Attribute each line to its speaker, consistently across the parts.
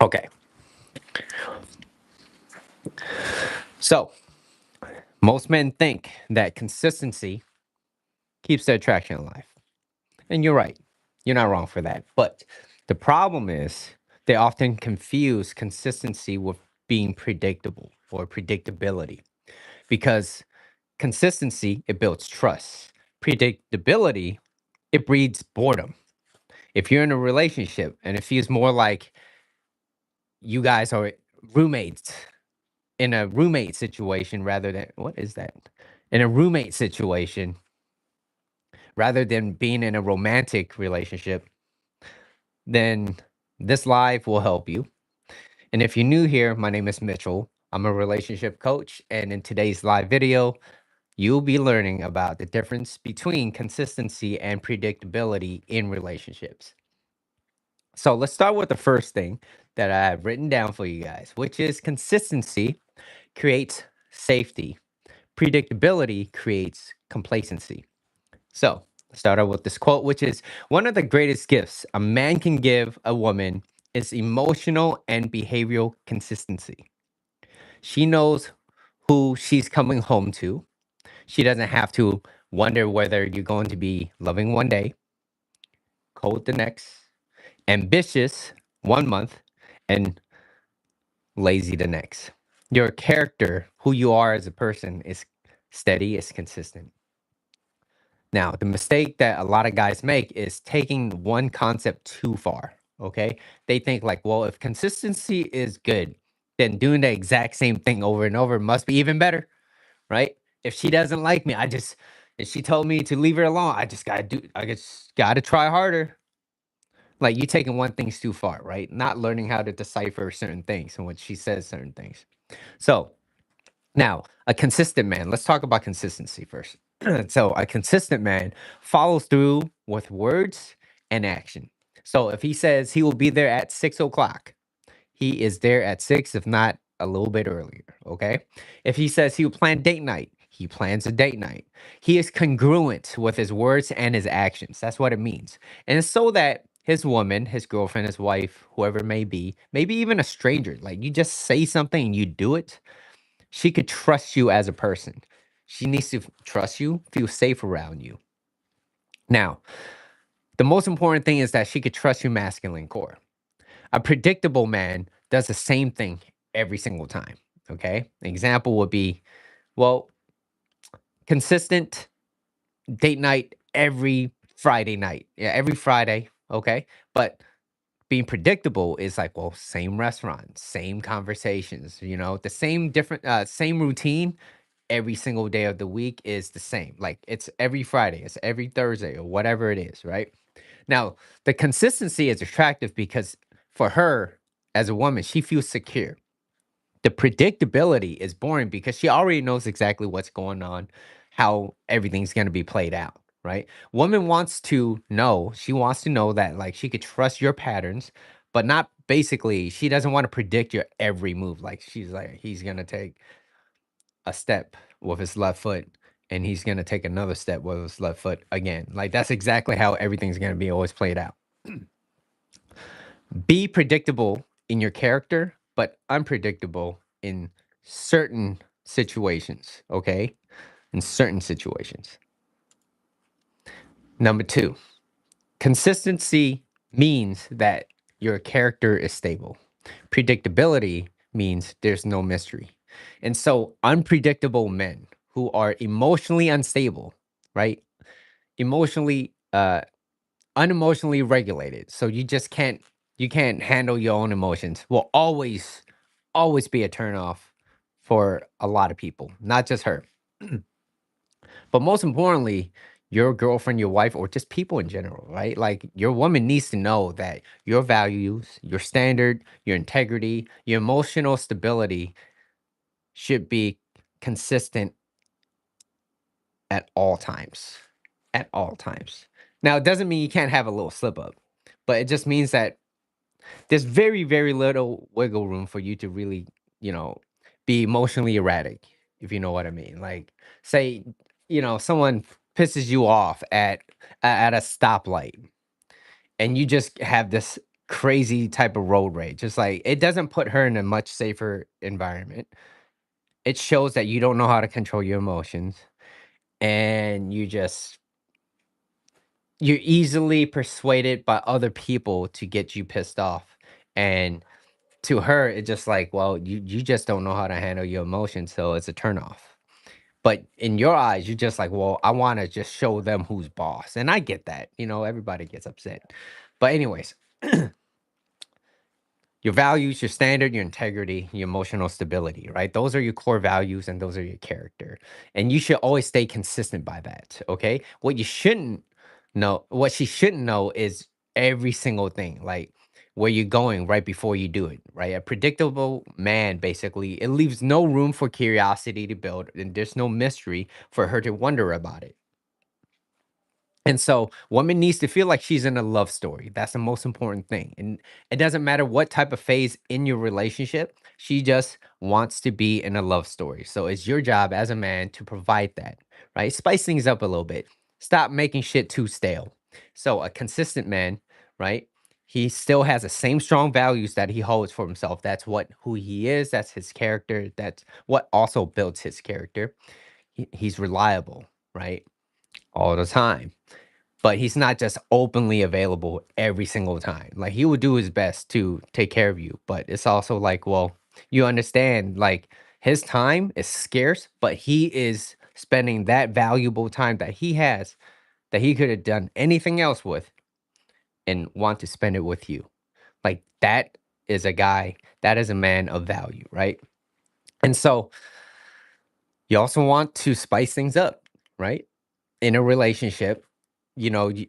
Speaker 1: Okay. So, most men think that consistency keeps the attraction alive. And you're right. You're not wrong for that. But the problem is they often confuse consistency with being predictable or predictability because consistency, it builds trust. Predictability, it breeds boredom. If you're in a relationship and it feels more like you guys are roommates in a roommate situation rather than what is that? In a roommate situation rather than being in a romantic relationship, then this live will help you. And if you're new here, my name is Mitchell. I'm a relationship coach. And in today's live video, you'll be learning about the difference between consistency and predictability in relationships. So let's start with the first thing that I have written down for you guys, which is consistency creates safety. Predictability creates complacency. So, let's start out with this quote, which is one of the greatest gifts a man can give a woman is emotional and behavioral consistency. She knows who she's coming home to. She doesn't have to wonder whether you're going to be loving one day, cold the next, ambitious one month, and lazy the next. Your character, who you are as a person, is steady, is consistent. Now, the mistake that a lot of guys make is taking one concept too far. Okay. They think, like, well, if consistency is good, then doing the exact same thing over and over must be even better. Right. If she doesn't like me, if she told me to leave her alone, I just gotta try harder. Like, you taking one thing's too far, right? Not learning how to decipher certain things and when she says certain things. So, now, a consistent man, let's talk about consistency first. So, a consistent man follows through with words and action. So, if he says he will be there at 6 o'clock, he is there at 6, if not a little bit earlier. Okay. If he says he will plan date night, he plans a date night. He is congruent with his words and his actions. That's what it means. And it's so that his woman, his girlfriend, his wife, whoever it may be, maybe even a stranger, like you just say something and you do it, she could trust you as a person. She needs to trust you, feel safe around you. Now, the most important thing is that she could trust your masculine core. A predictable man does the same thing every single time. Okay. An example would be, well, consistent date night every Friday night. Yeah, every Friday. Okay. But being predictable is like, well, same restaurant, same conversations, the same routine every single day of the week is the same. Like, it's every Friday, it's every Thursday, or whatever it is, right? Now, the consistency is attractive because for her as a woman, she feels secure. The predictability is boring because she already knows exactly what's going on, how everything's going to be played out, right? Woman wants to know, she wants to know that, like, she could trust your patterns, but not basically, she doesn't want to predict your every move. Like, she's like, he's going to take a step with his left foot and he's going to take another step with his left foot again. Like, that's exactly how everything's going to be always played out. Be predictable in your character, but unpredictable in certain situations. Okay. In certain situations. Number two, consistency means that your character is stable. Predictability means there's no mystery. And so, unpredictable men who are emotionally unstable, right? Emotionally, unemotionally regulated. So you can't handle your own emotions. Will always be a turnoff for a lot of people, not just her. But most importantly, your girlfriend, your wife, or just people in general, right? Like, your woman needs to know that your values, your standard, your integrity, your emotional stability should be consistent at all times. At all times. Now, it doesn't mean you can't have a little slip up, but it just means that there's very, very little wiggle room for you to really, you know, be emotionally erratic, if you know what I mean. Like, say, someone pisses you off at a stoplight, and you just have this crazy type of road rage. It's like it doesn't put her in a much safer environment. It shows that you don't know how to control your emotions and you're easily persuaded by other people to get you pissed off. And to her, it's just like, well, you just don't know how to handle your emotions, so it's a turnoff. But in your eyes, you're just like, well, I want to just show them who's boss. And I get that. Everybody gets upset. But anyways, your values, your standard, your integrity, your emotional stability, right? Those are your core values and those are your character. And you should always stay consistent by that. Okay. What she shouldn't know is every single thing, like where you're going right before you do it, right? A predictable man, basically, it leaves no room for curiosity to build, and there's no mystery for her to wonder about it. And so, woman needs to feel like she's in a love story. That's the most important thing. And it doesn't matter what type of phase in your relationship, she just wants to be in a love story. So, it's your job as a man to provide that, right? Spice things up a little bit. Stop making shit too stale. So, a consistent man, right? He still has the same strong values that he holds for himself. That's who he is. That's his character. That's what also builds his character. He's reliable, right? All the time, but he's not just openly available every single time. Like he would do his best to take care of you, but it's also like, well, you understand, like his time is scarce, but he is spending that valuable time that he has that he could have done anything else with and want to spend it with you. Like that is a guy, that is a man of value, right? And so you also want to spice things up, right? In a relationship, you know, y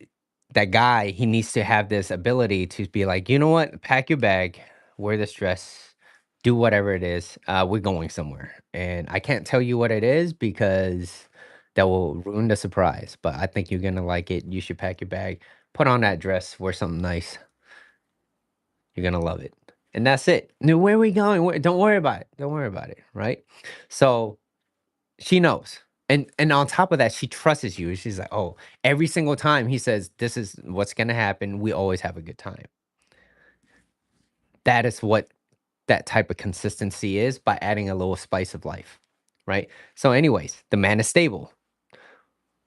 Speaker 1: that guy, he needs to have this ability to be like, "You know what? Pack your bag, wear this dress, do whatever it is, we're going somewhere." And I can't tell you what it is because that will ruin the surprise, but I think you're gonna like it. You should pack your bag, put on that dress, wear something nice. You're gonna love it. And that's it. "No, where are we going? Don't worry about it. Don't worry about it," right? So she knows. And on top of that, she trusts you. She's like, "Oh, every single time he says this is what's gonna happen, we always have a good time." That is what that type of consistency is by adding a little spice of life, right? So, anyways, the man is stable.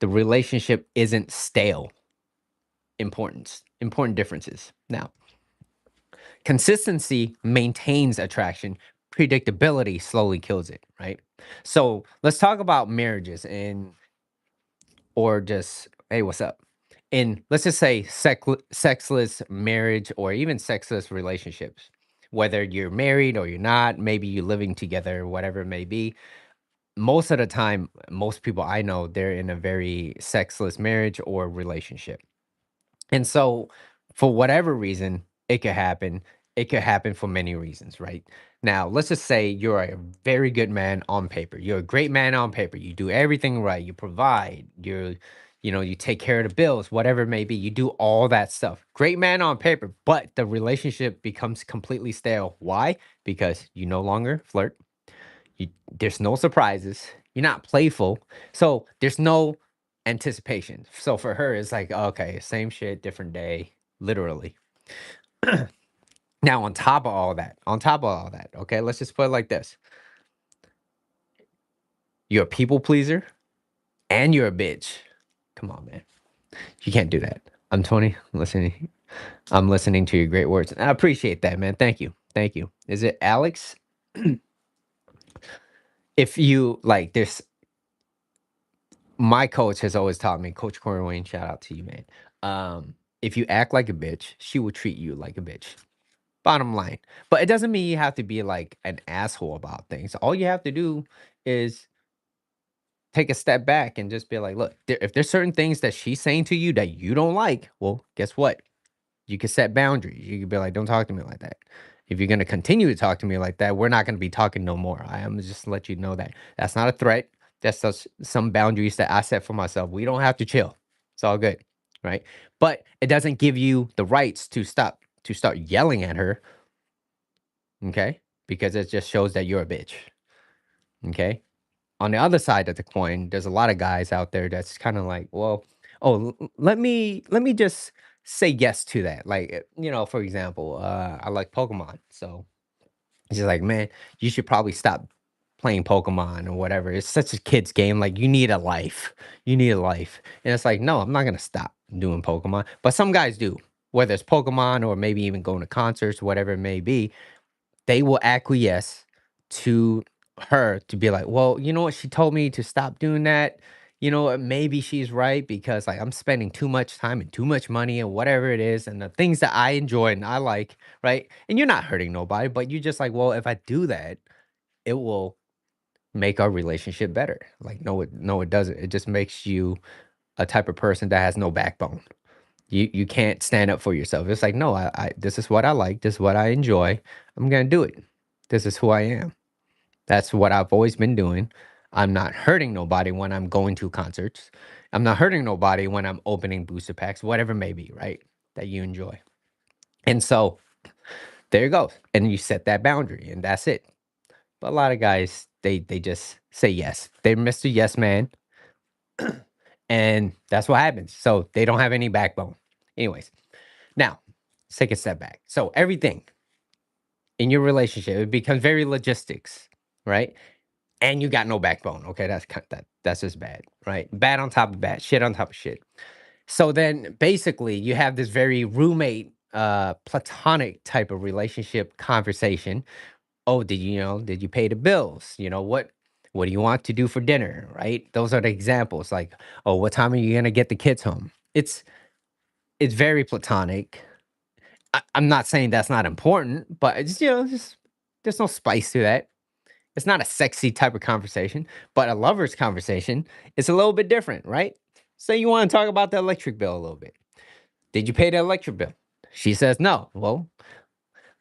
Speaker 1: The relationship isn't stale. Important differences. Now, consistency maintains attraction. Predictability slowly kills it, right? So let's talk about marriages and or just, hey, what's up? In let's just say sexless marriage or even sexless relationships, whether you're married or you're not, maybe you're living together, whatever it may be. Most of the time, most people I know, they're in a very sexless marriage or relationship. And so, for whatever reason, it could happen. It could happen for many reasons, right? Now, let's just say you're a very good man on paper. You're a great man on paper. You do everything right. You provide. You take care of the bills, whatever it may be. You do all that stuff. Great man on paper, but the relationship becomes completely stale. Why? Because you no longer flirt. There's no surprises. You're not playful. So there's no anticipation. So for her, it's like, okay, same shit, different day, literally. Now, on top of all that, okay, let's just put it like this. You're a people pleaser and you're a bitch. Come on, man. You can't do that. I'm Tony. Listening. I'm listening to your great words. I appreciate that, man. Thank you. Thank you. Is it Alex? If you like, there's my coach has always taught me, Coach Corey Wayne, shout out to you, man. If you act like a bitch, she will treat you like a bitch. Bottom line. But it doesn't mean you have to be like an asshole about things. All you have to do is take a step back and just be like, look, if there's certain things that she's saying to you that you don't like, well, guess what? You can set boundaries. You can be like, "Don't talk to me like that." If you're gonna continue to talk to me like that, we're not gonna be talking no more. I am just let you know that that's not a threat. That's just some boundaries that I set for myself. We don't have to chill. It's all good, right? But it doesn't give you the rights to start yelling at her, okay? Because it just shows that you're a bitch, okay? On the other side of the coin, there's a lot of guys out there that's kind of like, well, oh, let me just say yes to that. Like, for example, I like Pokemon. So she's like, man, you should probably stop playing Pokemon or whatever. It's such a kid's game. Like, you need a life. You need a life. And it's like, no, I'm not going to stop doing Pokemon. But some guys do, whether it's Pokemon or maybe even going to concerts, whatever it may be. They will acquiesce to her to be like, well, you know what? She told me to stop doing that. You know what? Maybe she's right because like I'm spending too much time and too much money and whatever it is and the things that I enjoy and I like, right? And you're not hurting nobody, but you just like, well, if I do that, it will make our relationship better. Like, no, it doesn't. It just makes you a type of person that has no backbone. You can't stand up for yourself. It's like, no, I this is what I like, this is what I enjoy. I'm gonna do it. This is who I am. That's what I've always been doing. I'm not hurting nobody when I'm going to concerts. I'm not hurting nobody when I'm opening booster packs, whatever it may be, right? That you enjoy. And so there you go. And you set that boundary and that's it. But a lot of guys, they just say yes. They're Mr. Yes Man. And that's what happens. So they don't have any backbone. Anyways, now let's take a step back. So everything in your relationship, it becomes very logistics, right? And you got no backbone. Okay, that's just bad, right? Bad on top of bad, shit on top of shit. So then basically you have this very roommate, platonic type of relationship conversation. Oh, did you pay the bills? What do you want to do for dinner? Right? Those are the examples. Like, oh, what time are you gonna get the kids home? It's very platonic. I'm not saying that's not important, but it's just there's no spice to that. It's not a sexy type of conversation, but a lover's conversation is a little bit different, right? Say you want to talk about the electric bill a little bit. Did you pay the electric bill? She says no. Well,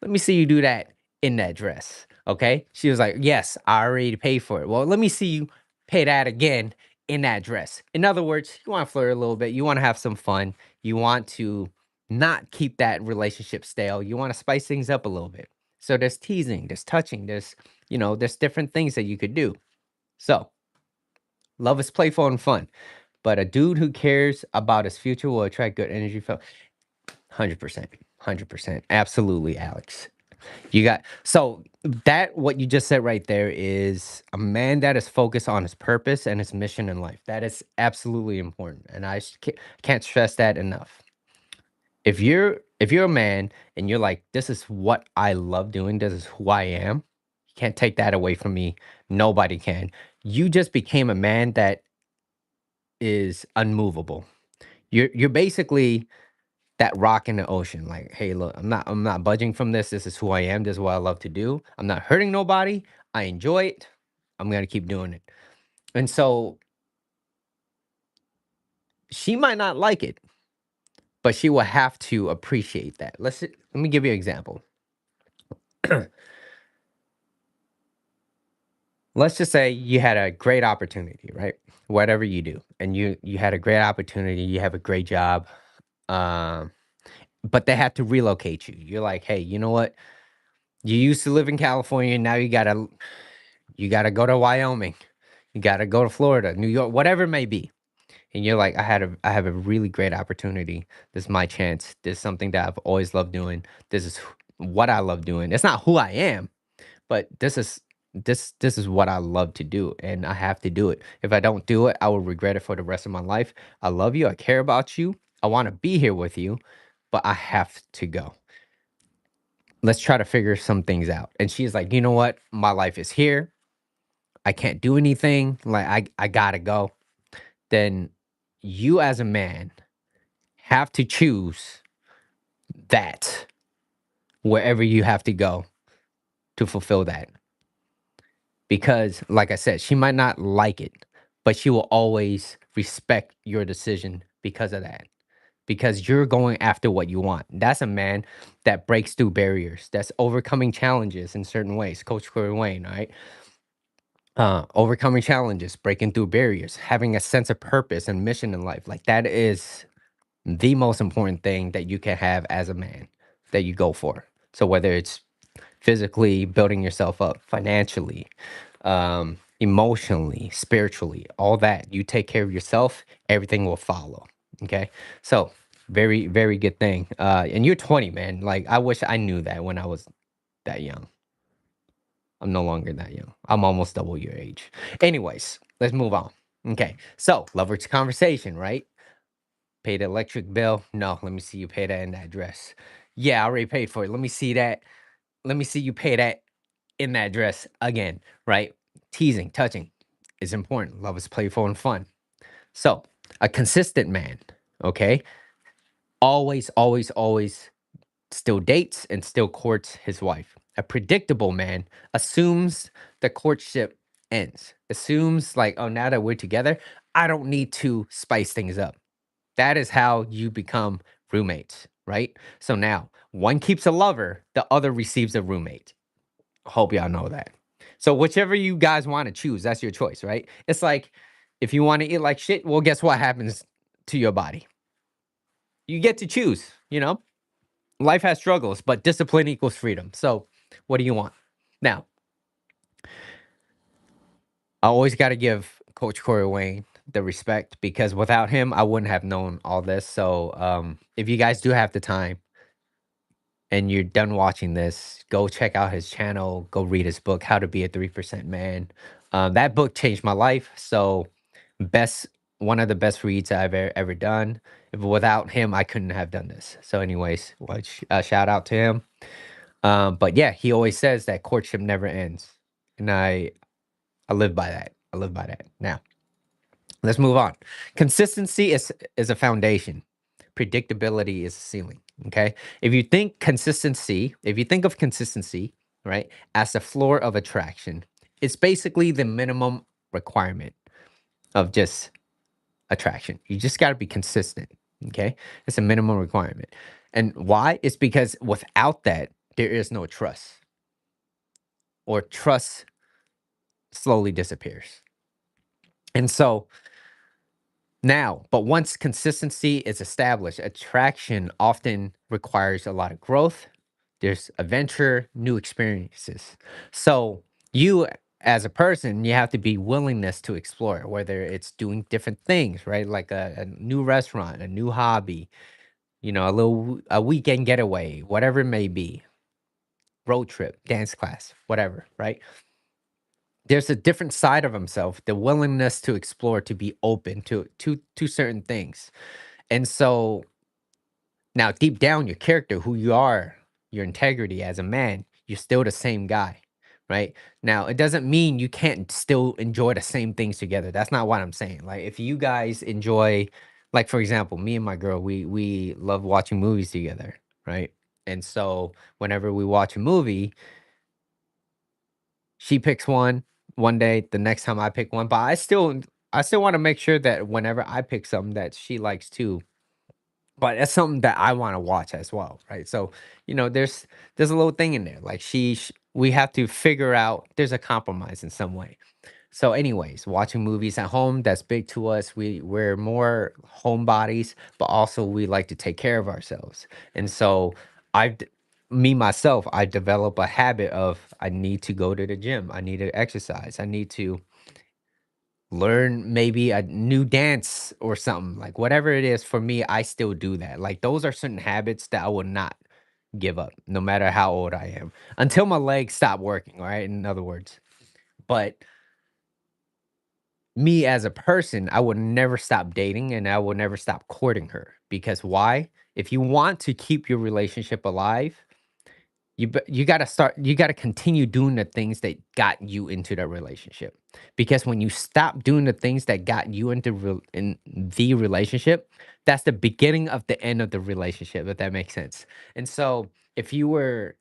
Speaker 1: let me see you do that in that dress. Okay. She was like, yes, I already paid for it. Well, let me see you pay that again in that dress. In other words, you want to flirt a little bit. You want to have some fun. You want to not keep that relationship stale. You want to spice things up a little bit. So there's teasing, there's touching, there's different things that you could do. So love is playful and fun. But a dude who cares about his future will attract good energy from 100%. 100%. Absolutely, Alex. You got so that what you just said right there is a man that is focused on his purpose and his mission in life. That is absolutely important, and can't stress that enough. If you're a man and you're like, this is what I love doing, this is who I am. You can't take that away from me. Nobody can. You just became a man that is unmovable. You're basically that rock in the ocean. Like, hey, look, I'm not budging from this. This is who I am. This is what I love to do. I'm not hurting nobody. I enjoy it. I'm gonna keep doing it. And so she might not like it, but she will have to appreciate that. Let me give you an example. Let's just say you had a great opportunity, right? Whatever you do, and you had a great opportunity. You have a great job. Um, but they had to relocate you. You're like, hey, you know what? You used to live in California, now you gotta go to Wyoming. You gotta go to Florida, New York, whatever it may be. And you're like, I have a really great opportunity. This is my chance. This is something that I've always loved doing. This is what I love doing. It's not who I am, but this is what I love to do, and I have to do it. If I don't do it, I will regret it for the rest of my life. I love you. I care about you. I want to be here with you, but I have to go. Let's try to figure some things out. And she's like, you know what? My life is here. I can't do anything. Like I gotta go. Then you as a man have to choose that wherever you have to go to fulfill that. Because like I said, she might not like it, but she will always respect your decision because of that. Because you're going after what you want. That's a man that breaks through barriers, that's overcoming challenges in certain ways. Coach Corey Wayne, right? Overcoming challenges, breaking through barriers, having a sense of purpose and mission in life. Like that is the most important thing that you can have as a man that you go for. So whether it's physically building yourself up, financially, emotionally, spiritually, all that, you take care of yourself, everything will follow. Okay. So Very, very good thing. And you're 20, man. Like, I wish I knew that when I was that young. I'm no longer that young. I'm almost double your age. Anyways, let's move on. Okay. So, lovers conversation, right? Pay the electric bill. No, let me see you pay that in that dress. Yeah, I already paid for it. Let me see that. Let me see you pay that in that dress again, right? Teasing, touching is important. Love is playful and fun. So, a consistent man, okay, always, always, always still dates and still courts his wife. A predictable man assumes the courtship ends, assumes, like, oh, now that we're together, I don't need to spice things up. That is how you become roommates, right? So now one keeps a lover, the other receives a roommate. Hope y'all know that. So whichever you guys want to choose, that's your choice, right? It's like if you want to eat like shit, well, guess what happens to your body? You get to choose, you know? Life has struggles, but discipline equals freedom. So what do you want? Now, I always got to give Coach Corey Wayne the respect because without him, I wouldn't have known all this. So if you guys do have the time, and you're done watching this, go check out his channel. Go read his book, How to Be a 3% Man. That book changed my life. So, best one of the best reads I've ever done. Without him, I couldn't have done this. So, anyways, shout out to him. But yeah, he always says that courtship never ends, and I live by that. I live by that. Now, let's move on. Consistency is a foundation. Predictability is a ceiling. Okay. If you think of consistency, right, as the floor of attraction, it's basically the minimum requirement of just attraction. You just got to be consistent. Okay. It's a minimum requirement. And why? It's because without that, there is no trust, or trust slowly disappears. And so, now, but once consistency is established, attraction often requires a lot of growth. There's adventure, new experiences. So you as a person, you have to be willingness to explore, whether it's doing different things, right? Like a new restaurant, a new hobby, a weekend getaway, whatever it may be, road trip, dance class, whatever, right? There's a different side of himself, the willingness to explore, to be open to certain things. And so now deep down, your character, who you are, your integrity as a man, you're still the same guy, right? Now, it doesn't mean you can't still enjoy the same things together. That's not what I'm saying. Like if you guys enjoy, like for example, me and my girl, we love watching movies together, right? And so whenever we watch a movie, she picks one day, the next time I pick one, but I still want to make sure that whenever I pick something that she likes too, but that's something that I wanna watch as well, right? So, there's a little thing in there, like we have to figure out there's a compromise in some way. So anyways, watching movies at home, that's big to us. We're more homebodies, but also we like to take care of ourselves. And so I've d me, myself, I develop a habit of I need to go to the gym, I need to exercise, I need to learn maybe a new dance or something, like whatever it is for me, I still do that. Like those are certain habits that I will not give up no matter how old I am until my legs stop working, all right? In other words. But me as a person, I would never stop dating and I will never stop courting her because why? If you want to keep your relationship alive, you gotta continue doing the things that got you into that relationship. Because when you stop doing the things that got you in the relationship, that's the beginning of the end of the relationship, if that makes sense. And so if you were,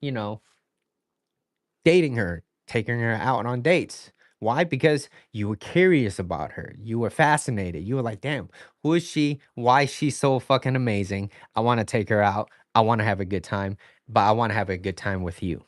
Speaker 1: dating her, taking her out on dates. Why? Because you were curious about her. You were fascinated. You were like, damn, who is she? Why is she so fucking amazing? I want to take her out. I want to have a good time, but I want to have a good time with you.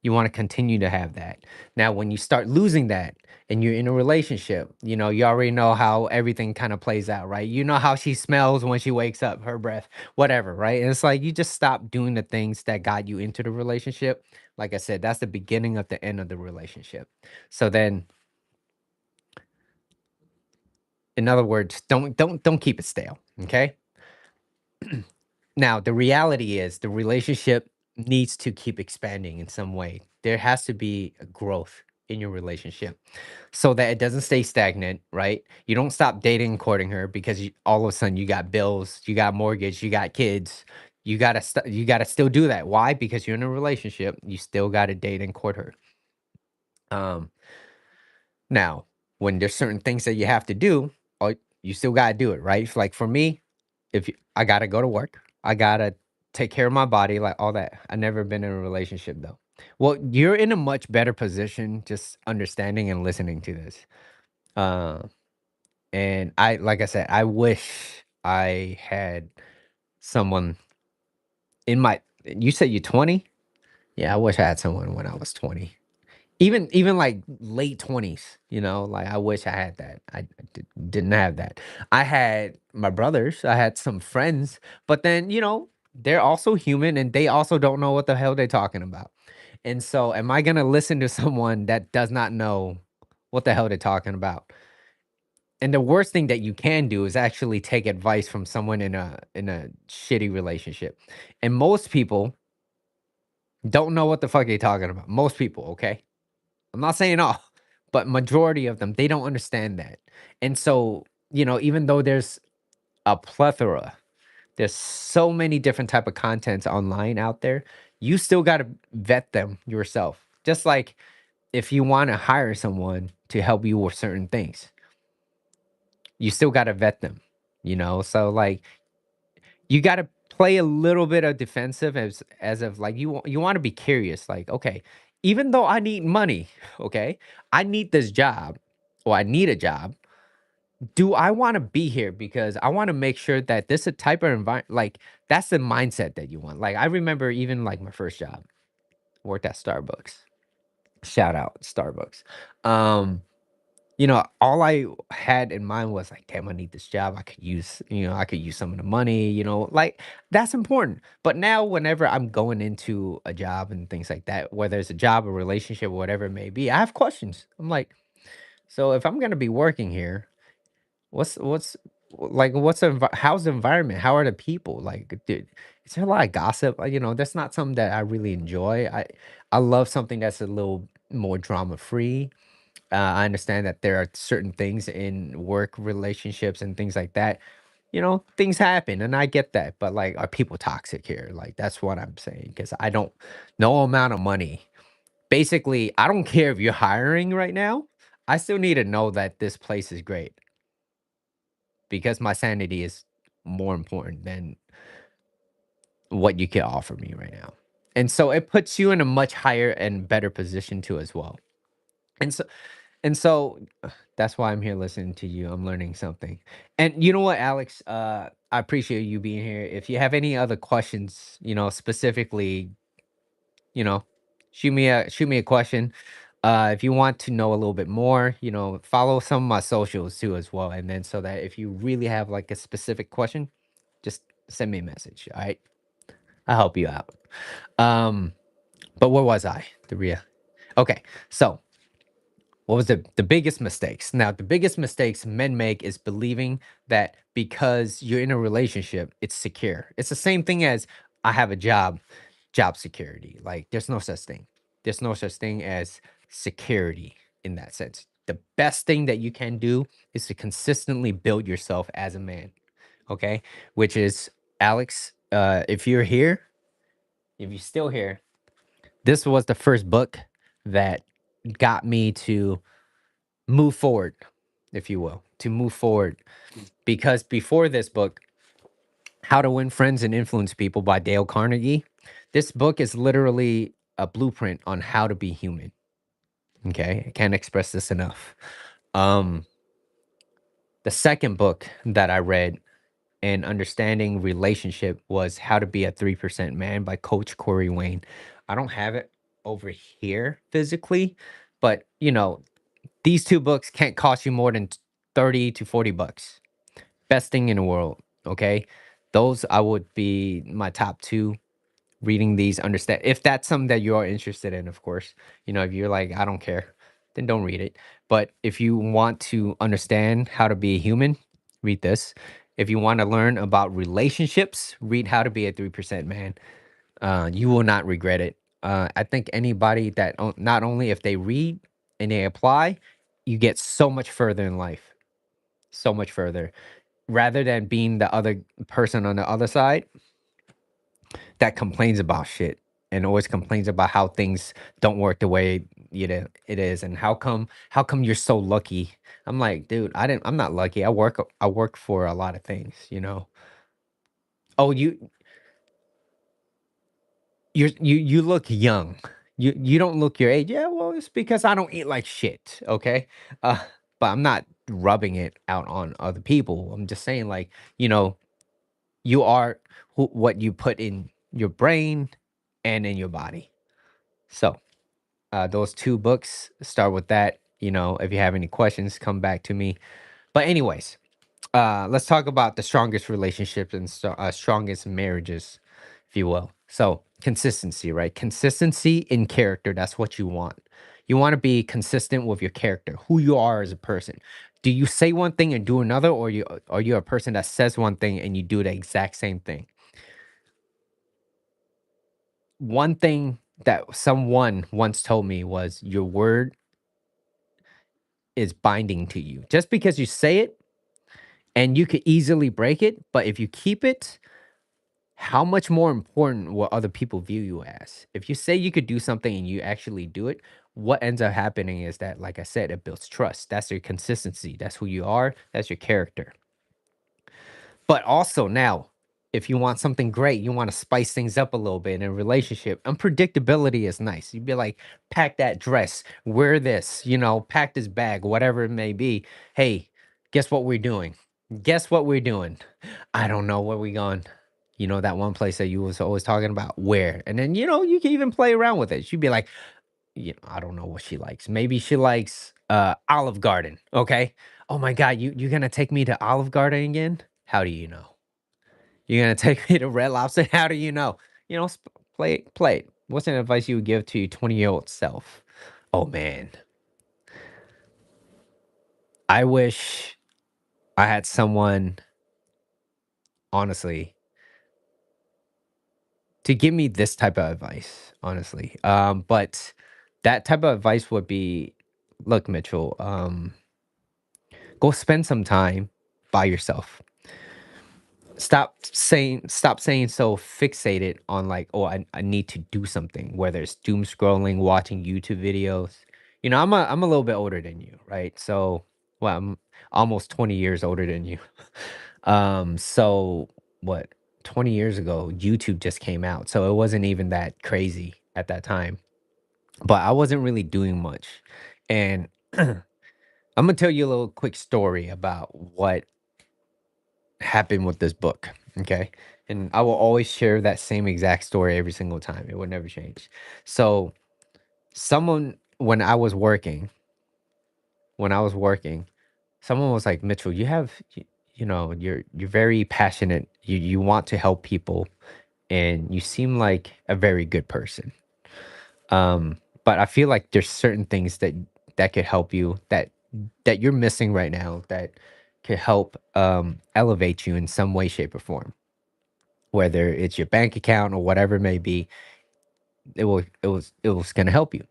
Speaker 1: You want to continue to have that. Now, when you start losing that and you're in a relationship, you already know how everything kind of plays out, right? You know how she smells when she wakes up, her breath, whatever, right? And it's like you just stop doing the things that got you into the relationship. Like I said, that's the beginning of the end of the relationship. So then, in other words, don't keep it stale, okay? Now, the reality is the relationship needs to keep expanding in some way. There has to be a growth in your relationship so that it doesn't stay stagnant, right? You don't stop dating and courting her because all of a sudden you got bills, you got mortgage, you got kids. You gotta still do that. Why? Because you're in a relationship. You still gotta date and court her. Um, Now, when there's certain things that you have to do, you still gotta do it, right? Like for me, I gotta go to work, I gotta take care of my body, like all that. I never been in a relationship though. Well, you're in a much better position just understanding and listening to this. Uh, and like I said, I wish I had someone in my. You said you're 20? Yeah, I wish I had someone when I was 20. Even, like, late 20s, like, I wish I had that. Didn't have that. I had my brothers, I had some friends, but then, they're also human, and they also don't know what the hell they're talking about. And so, am I gonna listen to someone that does not know what the hell they're talking about? And the worst thing that you can do is actually take advice from someone in a shitty relationship. And most people don't know what the fuck they're talking about. Most people, okay? I'm not saying all, but majority of them, they don't understand that. And so, even though there's a plethora, there's so many different type of contents online out there, you still got to vet them yourself. Just like if you want to hire someone to help you with certain things, you still got to vet them, So like you got to play a little bit of defensive as of like you want to be curious like okay, even though I need money, okay, I need this job or I need a job. Do I want to be here because I want to make sure that this is a type of environment like that's the mindset that you want. Like I remember even like my first job worked at Starbucks. Shout out Starbucks. Um all I had in mind was like, damn, I need this job. I could use some of the money, like that's important. But now, whenever I'm going into a job and things like that, whether it's a job, a relationship, whatever it may be, I have questions. I'm like, so if I'm going to be working here, what's like, how's the environment? How are the people? Like, dude, is there a lot of gossip? That's not something that I really enjoy. I love something that's a little more drama free. I understand that there are certain things in work relationships and things like that. Things happen, and I get that. But like, are people toxic here? Like, that's what I'm saying. Because I don't, no amount of money. Basically, I don't care if you're hiring right now. I still need to know that this place is great because my sanity is more important than what you can offer me right now. And so it puts you in a much higher and better position too, as well. And so that's why I'm here listening to you. I'm learning something. And you know what, Alex? I appreciate you being here. If you have any other questions, specifically, you know, shoot me a question. If you want to know a little bit more, follow some of my socials too as well. And then so that if you really have like a specific question, just send me a message. All right. I'll help you out. Um, but where was I? Okay. So what was the biggest mistakes? Now, the biggest mistakes men make is believing that because you're in a relationship, it's secure. It's the same thing as I have a job security. Like there's no such thing. There's no such thing as security in that sense. The best thing that you can do is to consistently build yourself as a man. Okay? Which is Alex, if you're here, if you're still here, this was the first book that got me to move forward, if you will, to move forward. Because before this book, How to Win Friends and Influence People by Dale Carnegie, this book is literally a blueprint on how to be human. Okay. I can't express this enough. Um, the second book that I read and understanding relationship was How to Be a 3% Man by Coach Corey Wayne. I don't have it over here physically, but these two books can't cost you more than 30 to 40 bucks. Best thing in the world, okay? Those I would be my top two. Reading these, understand if that's something that you are interested in, of course. If you're like, I don't care, then don't read it. But if you want to understand how to be a human, read this. If you want to learn about relationships, read How to Be a 3% Man. You will not regret it. I think anybody that not only if they read and they apply, you get so much further in life, so much further, rather than being the other person on the other side that complains about shit and always complains about how things don't work the way it is, and how come you're so lucky. I'm like, dude, I'm not lucky. I work for a lot of things. Oh, you look young. You don't look your age. Yeah, well, it's because I don't eat like shit, okay? Uh, but I'm not rubbing it out on other people. I'm just saying, like, you know, you are what you put in your brain and in your body. So, those 2 books, start with that. If you have any questions, come back to me. But anyways, let's talk about the strongest relationships and strongest marriages, if you will. So, consistency, right? Consistency in character. That's what you want. You want to be consistent with your character, who you are as a person. Do you say one thing and do another, or are you a person that says one thing and you do the exact same thing? One thing that someone once told me was your word is binding to you. Just because you say it and you could easily break it, but if you keep it, how much more important will other people view you as? If you say you could do something and you actually do it, what ends up happening is that, like I said, it builds trust. That's your consistency. That's who you are. That's your character. But also now, if you want something great, you want to spice things up a little bit in a relationship. Unpredictability is nice. You'd be like, pack that dress, wear this, pack this bag, whatever it may be. Hey, guess what we're doing? Guess what we're doing? I don't know where we going. That one place that you was always talking about, where? And then, you can even play around with it. She'd be like, I don't know what she likes. Maybe she likes Olive Garden. Okay. Oh my God, you're gonna take me to Olive Garden again? How do you know? You're gonna take me to Red Lobster? How do you know? Play it. What's an advice you would give to your 20-year-old self? Oh man, I wish I had someone, honestly, to give me this type of advice, honestly. But that type of advice would be, look, Mitchell, go spend some time by yourself. Stop saying so fixated on, like, oh, I need to do something, whether it's doom scrolling, watching YouTube videos. I'm a little bit older than you, right? So, well, I'm almost 20 years older than you. So what, 20 years ago YouTube just came out, so it wasn't even that crazy at that time, but I wasn't really doing much. And I'm gonna tell you a little quick story about what happened with this book, okay? And I will always share that same exact story every single time. It would never change. So, someone when I was working, someone was like, "Mitchell, you're very passionate. You want to help people, and you seem like a very good person. But I feel like there's certain things that could help you, that you're missing right now, that could help elevate you in some way, shape, or form. Whether it's your bank account or whatever it may be, it was gonna help you."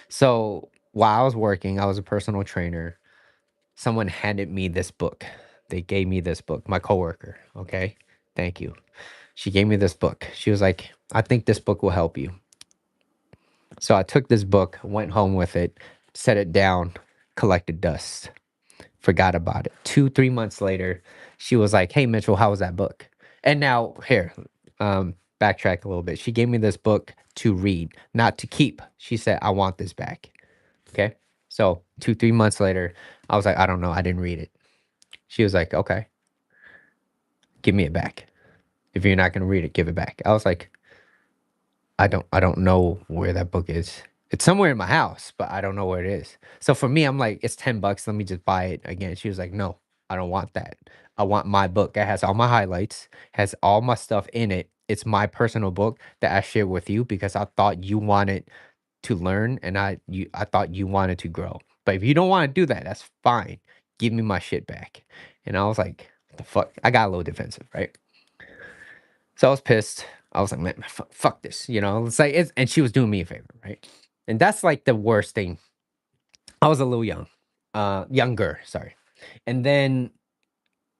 Speaker 1: So while I was working, I was a personal trainer. Someone handed me this book. They gave me this book, my coworker. Okay, thank you. She gave me this book. She was like, "I think this book will help you." So I took this book, went home with it, set it down, collected dust, forgot about it. 2, 3 months later, she was like, "Hey Mitchell, how was that book?" And now here, backtrack a little bit. She gave me this book to read, not to keep. She said, "I want this back." Okay. So 2, 3 months later, I was like, "I don't know. I didn't read it." She was like, "Okay, give me it back. If you're not gonna read it, give it back." I was like, I don't know where that book is. It's somewhere in my house, but I don't know where it is. So for me, I'm like, it's $10. Let me just buy it again. She was like, "No, I don't want that. I want my book. It has all my highlights, has all my stuff in it. It's my personal book that I share with you because I thought you wanted to learn, and I thought you wanted to grow. But if you don't want to do that, that's fine. Give me my shit back." And I was like, The fuck? I got a little defensive, right? So I was pissed. I was like, man, fuck this. It's like, and she was doing me a favor, right? And that's like the worst thing. I was a little young, younger, sorry. And then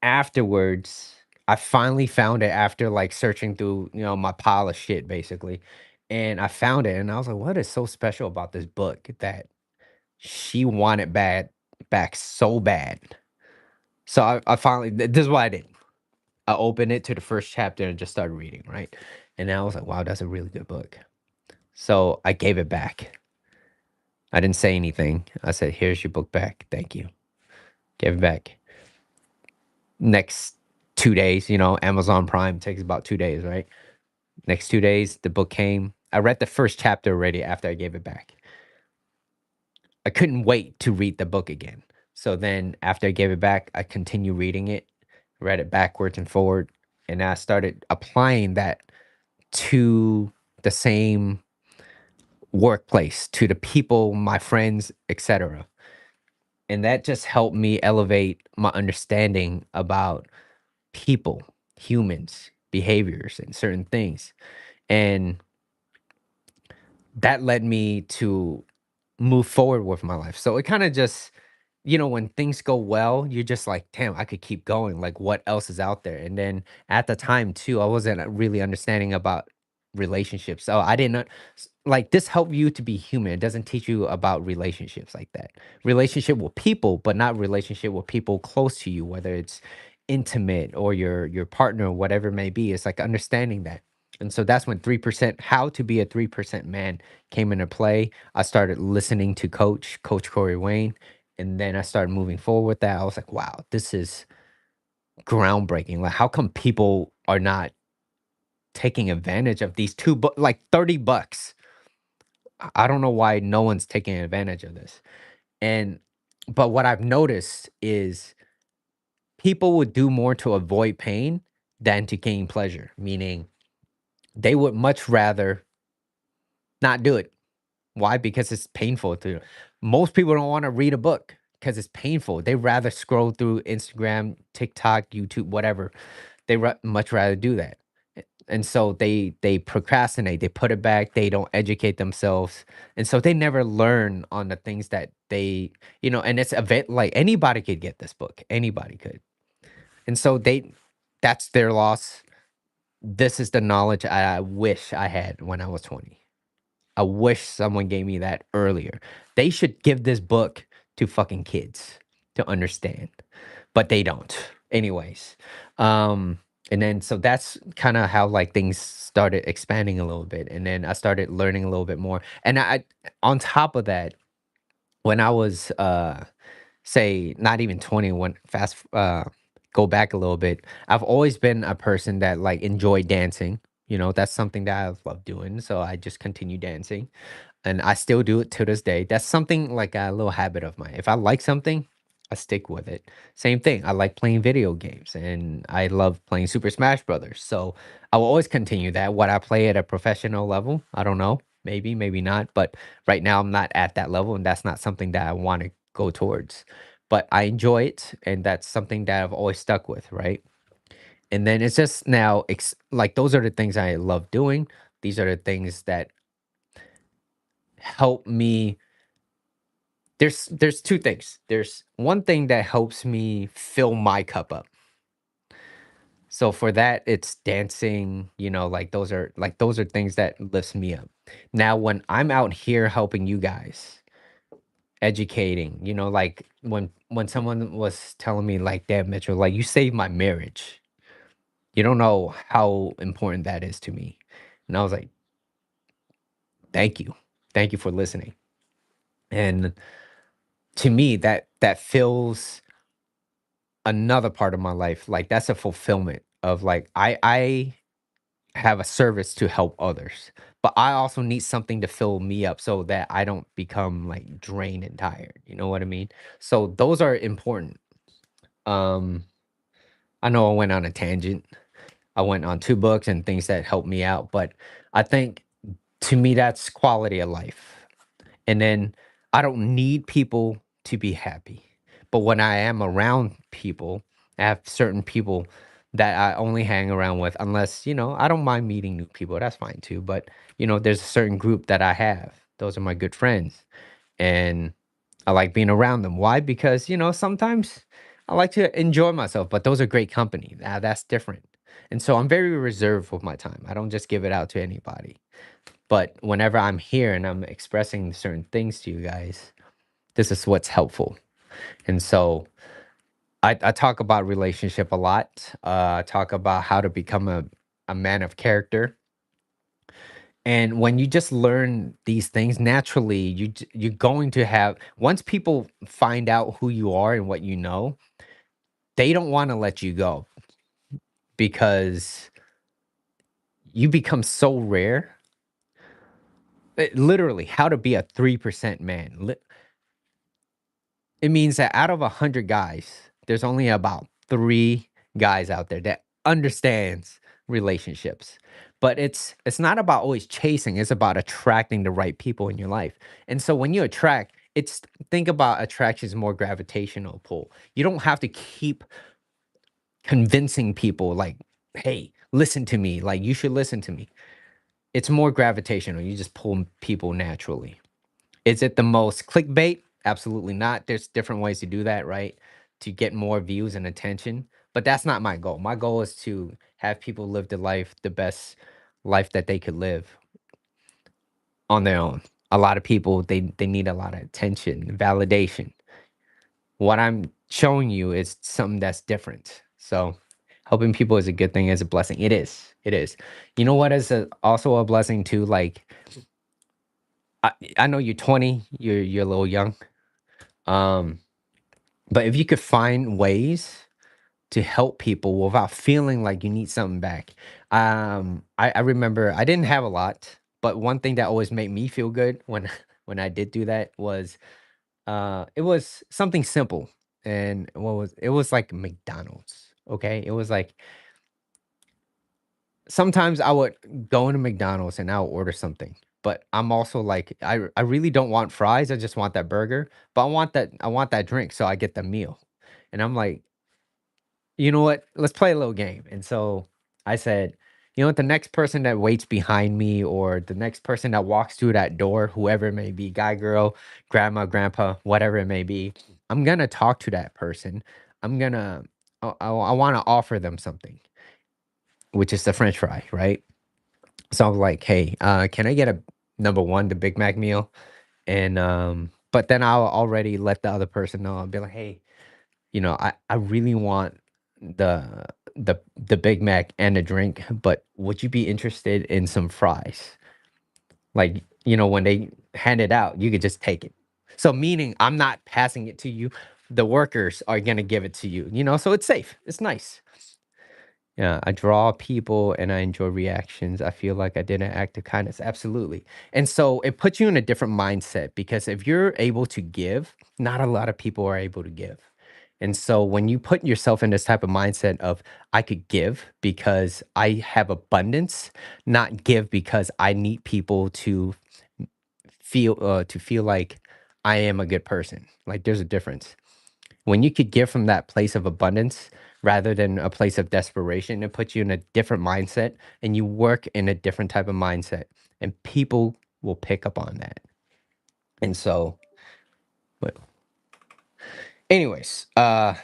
Speaker 1: afterwards, I finally found it after like searching through, my pile of shit basically. And I found it and I was like, what is so special about this book that she wanted back so bad? So I finally, this is what I did. I opened it to the first chapter and just started reading, right? And then I was like, wow, that's a really good book. So I gave it back. I didn't say anything. I said, here's your book back. Thank you. Gave it back. Next 2 days, Amazon Prime takes about 2 days, right? Next 2 days, the book came. I read the first chapter already after I gave it back. I couldn't wait to read the book again. So then after I gave it back, I continued reading it, read it backwards and forward. And I started applying that to the same workplace, to the people, my friends, etc. And that just helped me elevate my understanding about people, humans, behaviors, and certain things. And that led me to move forward with my life. So it kind of just, when things go well, you're just like, damn, I could keep going. Like, what else is out there? And then at the time, too, I wasn't really understanding about relationships. So I didn't like this help you to be human. It doesn't teach you about relationships like that. Relationship with people, but not relationship with people close to you, whether it's intimate or your partner or whatever it may be. It's like understanding that. And so that's when 3%, how to be a 3% man came into play. I started listening to Coach Corey Wayne, and then I started moving forward with that. I was like, wow, this is groundbreaking. Like, how come people are not taking advantage of these like $30? I don't know why no one's taking advantage of this. And but what I've noticed is people would do more to avoid pain than to gain pleasure, meaning they would much rather not do it. Why? Because it's painful to most people don't want to read a book because it's painful. They rather scroll through Instagram, TikTok, YouTube, whatever. They much rather do that. And so they procrastinate, they put it back, they don't educate themselves. And so they never learn on the things that and it's like anybody could get this book. Anybody could. And so that's their loss. This is the knowledge I wish I had when I was 20. I wish someone gave me that earlier. They should give this book to fucking kids to understand, but they don't. Anyways, and then so that's kind of how like things started expanding a little bit, and then I started learning a little bit more. And on top of that, when I was say not even 20, when go back a little bit, I've always been a person that like enjoyed dancing. That's something that I love doing, so I just continue dancing and I still do it to this day. That's something like a little habit of mine. If I like something, I stick with it. Same thing. I like playing video games and I love playing Super Smash Brothers. So I will always continue that. What I play at a professional level, I don't know. Maybe, maybe not. But right now I'm not at that level and that's not something that I want to go towards. But I enjoy it and that's something that I've always stuck with, right? And then it's just now like those are the things I love doing. These are the things that help me. There's two things. There's one thing that helps me fill my cup up. So for that, it's dancing, like those are things that lifts me up. Now when I'm out here helping you guys, educating, like when someone was telling me like, "Damn, Mitchell, like you saved my marriage." You don't know how important that is to me. And I was like, "Thank you. Thank you for listening." And to me, that fills another part of my life, like, that's a fulfillment of, like, I have a service to help others, but I also need something to fill me up so that I don't become, like, drained and tired, you know what I mean? So those are important. Um, I know I went on a tangent. I went on 2 books and things that helped me out, but I think to me, that's quality of life. And then I don't need people to be happy, but when I am around people, I have certain people that I only hang around with unless, I don't mind meeting new people. That's fine too. But, there's a certain group that I have. Those are my good friends. And I like being around them. Why? Because, sometimes I like to enjoy myself, but those are great company. Now that's different. And so I'm very reserved with my time. I don't just give it out to anybody. But whenever I'm here and I'm expressing certain things to you guys, this is what's helpful. And so I talk about relationship a lot. I talk about how to become a man of character. And when you just learn these things naturally, you're going to have, once people find out who you are and what you know, they don't want to let you go because you become so rare. Literally, how to be a 3% man. It means that out of 100 guys, there's only about 3 guys out there that understands relationships. But it's not about always chasing, it's about attracting the right people in your life. And so when you attract, it's think about attraction as more gravitational pull. You don't have to keep convincing people like, "Hey, listen to me, like you should listen to me." It's more gravitational. You just pull people naturally. Is it the most clickbait? Absolutely not. There's different ways to do that, right? To get more views and attention. But that's not my goal. My goal is to have people live the best life that they could live on their own. A lot of people they need a lot of attention, validation. What I'm showing you is something that's different. So helping people is a good thing, is a blessing. It is. It is. You know what is also a blessing too? Like I, I know you're 20, you're a little young. Um, But if you could find ways to help people without feeling like you need something back. I remember I didn't have a lot, but one thing that always made me feel good when when I did do that was it was something simple. And what was it was like McDonald's. Okay. It was like sometimes I would go into McDonald's and I'll order something. But I'm also like, I really don't want fries. I just want that burger. But I want that drink. So I get the meal. And I'm like, you know what? Let's play a little game. And so I said, you know what? The next person that waits behind me or the next person that walks through that door, whoever it may be, guy, girl, grandma, grandpa, whatever it may be, I'm going to talk to that person. I'm going to, I want to offer them something, which is the French fry, right? So I'm like, hey, can I get a number one, the Big Mac meal? And, but then I'll already let the other person know. I'll be like, hey, I really want the Big Mac and a drink, but would you be interested in some fries? Like, when they hand it out, you could just take it. So meaning I'm not passing it to you. The workers are gonna give it to you, so it's safe. It's nice. Yeah, I draw people and I enjoy reactions. I feel like I did an act of kindness. Absolutely. And so it puts you in a different mindset because if you're able to give, not a lot of people are able to give. And so when you put yourself in this type of mindset of I could give because I have abundance, not give because I need people to feel like I am a good person. Like there's a difference. When you could give from that place of abundance rather than a place of desperation, it puts you in a different mindset and you work in a different type of mindset and people will pick up on that. And so, but anyways, I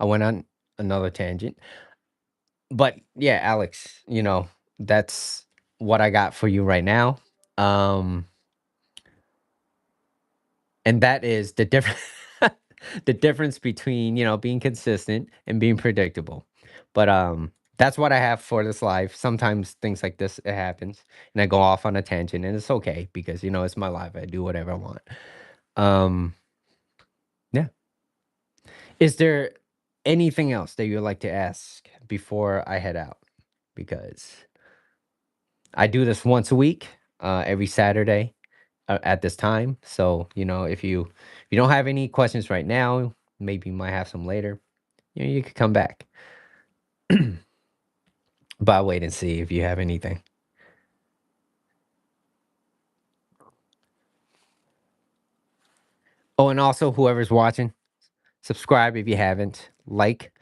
Speaker 1: went on another tangent. But yeah, Alex, that's what I got for you right now. Um, and that is the difference the difference between, being consistent and being predictable. But that's what I have for this life. Sometimes things like this it happens and I go off on a tangent and it's okay because it's my life. I do whatever I want. Um, yeah. Is there anything else that you'd like to ask before I head out? Because I do this once a week, every Saturday at this time. So if you don't have any questions right now, maybe you might have some later. You could come back. But I'll wait and see if you have anything. Oh, and also whoever's watching, subscribe if you haven't. Like,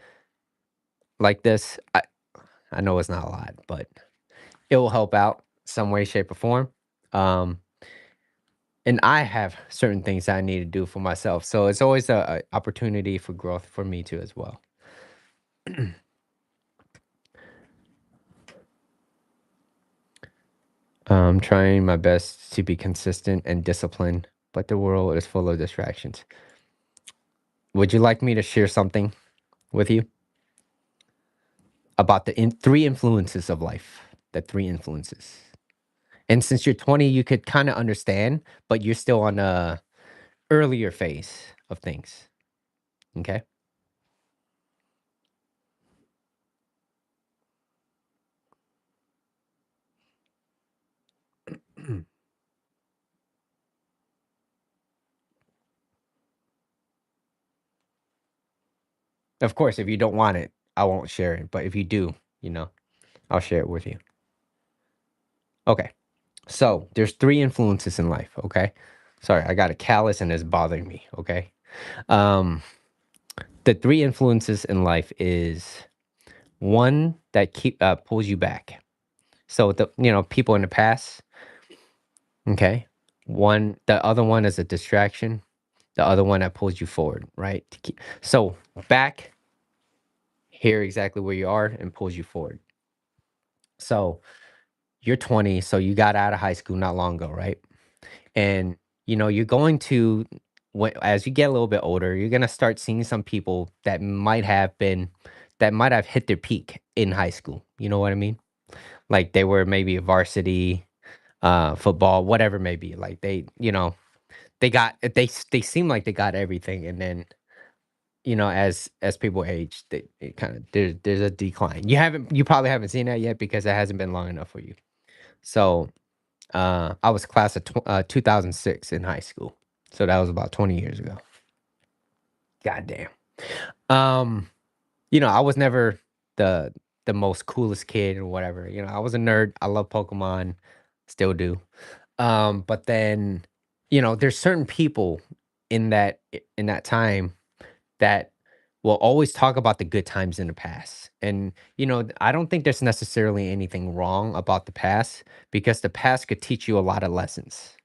Speaker 1: like this. I know it's not a lot, but it will help out some way, shape, or form. Um, and I have certain things that I need to do for myself. So it's always a opportunity for growth for me too as well. Trying my best to be consistent and disciplined, but the world is full of distractions. Would you like me to share something with you about the three influences of life? The three influences. And since you're 20, you could kind of understand, but you're still on a earlier phase of things. Okay. Of course, if you don't want it, I won't share it. But if you do, you know, I'll share it with you. Okay. So there's three influences in life. Okay. Sorry, I got a callus and it's bothering me. Okay. Um, the three influences in life is one that keep pulls you back. So people in the past. Okay. The other one is a distraction. The other one that pulls you forward. Right. So back here exactly where you are and pulls you forward. So you're 20, so you got out of high school not long ago, right? And you're going to as you get a little bit older, you're going to start seeing some people that might have hit their peak in high school. You know what I mean? Like they were maybe a varsity football, whatever it may be. Like they seem like they got everything, and then as people age, it kind of there's a decline. You probably haven't seen that yet because it hasn't been long enough for you. So I was class of 2006 in high school. So that was about 20 years ago. God damn. Um, I was never the the most coolest kid or whatever. I was a nerd. I love Pokemon, still do. But then, there's certain people in that time that will always talk about the good times in the past. And I don't think there's necessarily anything wrong about the past because the past could teach you a lot of lessons.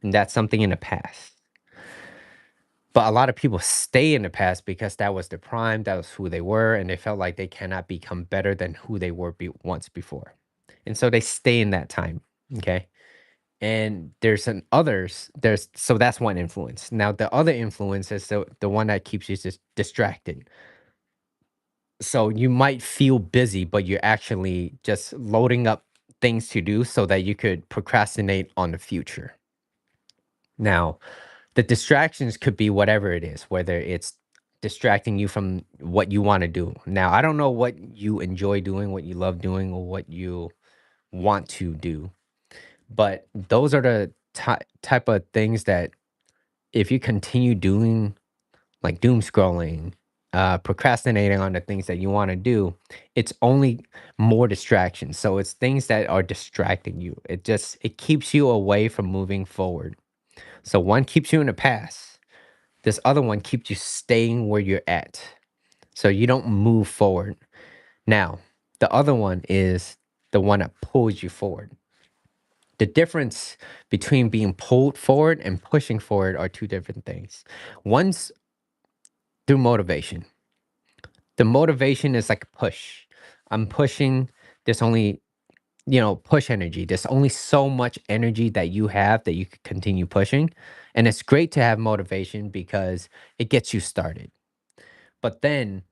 Speaker 1: And that's something in the past. But a lot of people stay in the past because that was their prime, that was who they were, and they felt like they cannot become better than who they were once before. And so they stay in that time. Okay. And there's so that's one influence. Now the other influence is the one that keeps you just distracted. So you might feel busy, but you're actually just loading up things to do so that you could procrastinate on the future. Now, the distractions could be whatever it is, whether it's distracting you from what you want to do. Now, I don't know what you enjoy doing, what you love doing, or what you want to do, but those are the type of things that if you continue doing, like doom scrolling, procrastinating on the things that you want to do, it's only more distractions. So it's things that are distracting you. It keeps you away from moving forward. So one keeps you in the past. This other one keeps you staying where you're at. So you don't move forward. Now, the other one is the one that pulls you forward. The difference between being pulled forward and pushing forward are two different things. One's through motivation. The motivation is like a push. I'm pushing. There's only, push energy. There's only so much energy that you have that you can continue pushing. And it's great to have motivation because it gets you started. But then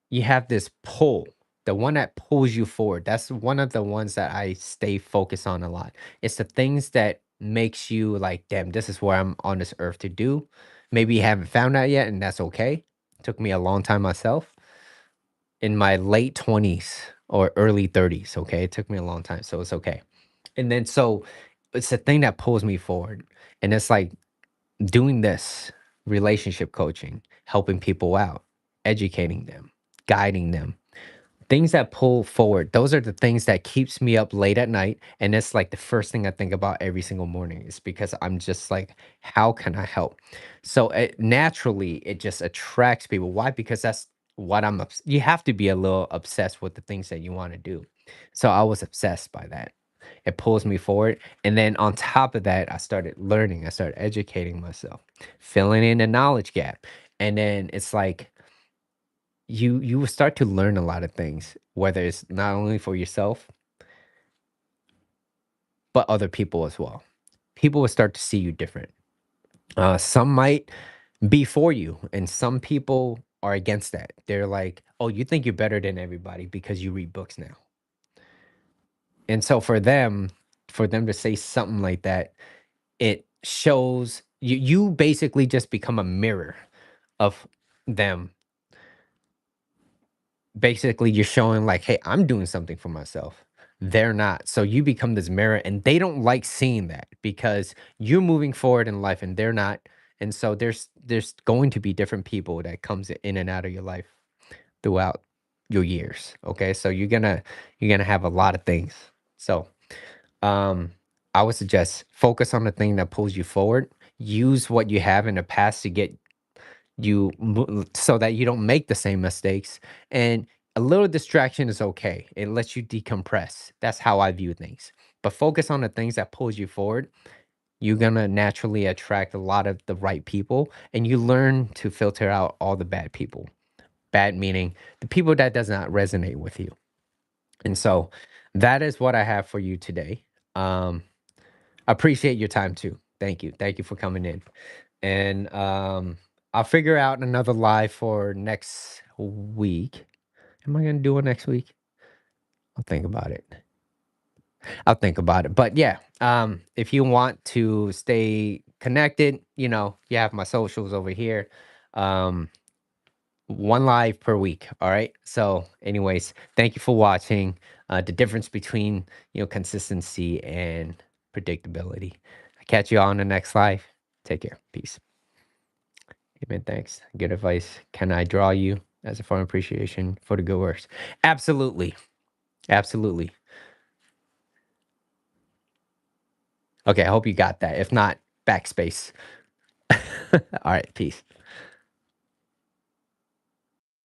Speaker 1: you have this pull, the one that pulls you forward. That's one of the ones that I stay focused on a lot. It's the things that makes you like, damn, this is where I'm on this earth to do. Maybe you haven't found that yet, and that's okay. Took me a long time myself in my late 20s or early 30s. Okay. It took me a long time. So it's okay. And then so it's the thing that pulls me forward. And it's like doing this relationship coaching, helping people out, educating them, guiding them. Things that pull forward, those are the things that keeps me up late at night. And it's like the first thing I think about every single morning is because I'm just like, how can I help? So naturally, it just attracts people. Why? Because you have to be a little obsessed with the things that you want to do. So I was obsessed by that. It pulls me forward. And then on top of that, I started learning, I started educating myself, filling in a knowledge gap. And then it's like you will start to learn a lot of things, whether it's not only for yourself, but other people as well. People will start to see you different. Some might be for you, and some people are against that. They're like, "Oh, you think you're better than everybody because you read books now." And so for them to say something like that, it shows you basically just become a mirror of them. Basically, you're showing like, "Hey, I'm doing something for myself." They're not. So you become this mirror, and they don't like seeing that because you're moving forward in life and they're not. And so there's going to be different people that comes in and out of your life throughout your years. Okay? So you're going to have a lot of things. So, um I would suggest focus on the thing that pulls you forward. Use what you have in the past to get so that you don't make the same mistakes, and a little distraction is okay. It lets you decompress. That's how I view things. But focus on the things that pulls you forward. You're going to naturally attract a lot of the right people, and you learn to filter out all the bad people. Bad meaning the people that does not resonate with you. And so that is what I have for you today. um Appreciate your time too. Thank you. Thank you for coming in. And I'll figure out another live for next week. Am I gonna do it next week? I'll think about it. I'll think about it. But yeah, if you want to stay connected, you have my socials over here. Um, one live per week. All right. So, anyways, thank you for watching. The difference between consistency and predictability. I catch you all on the next live. Take care. Peace. Amen. Thanks. Good advice. Can I draw you as a form of appreciation for the good works? Absolutely. Absolutely. Okay. I hope you got that. If not, backspace. All right. Peace.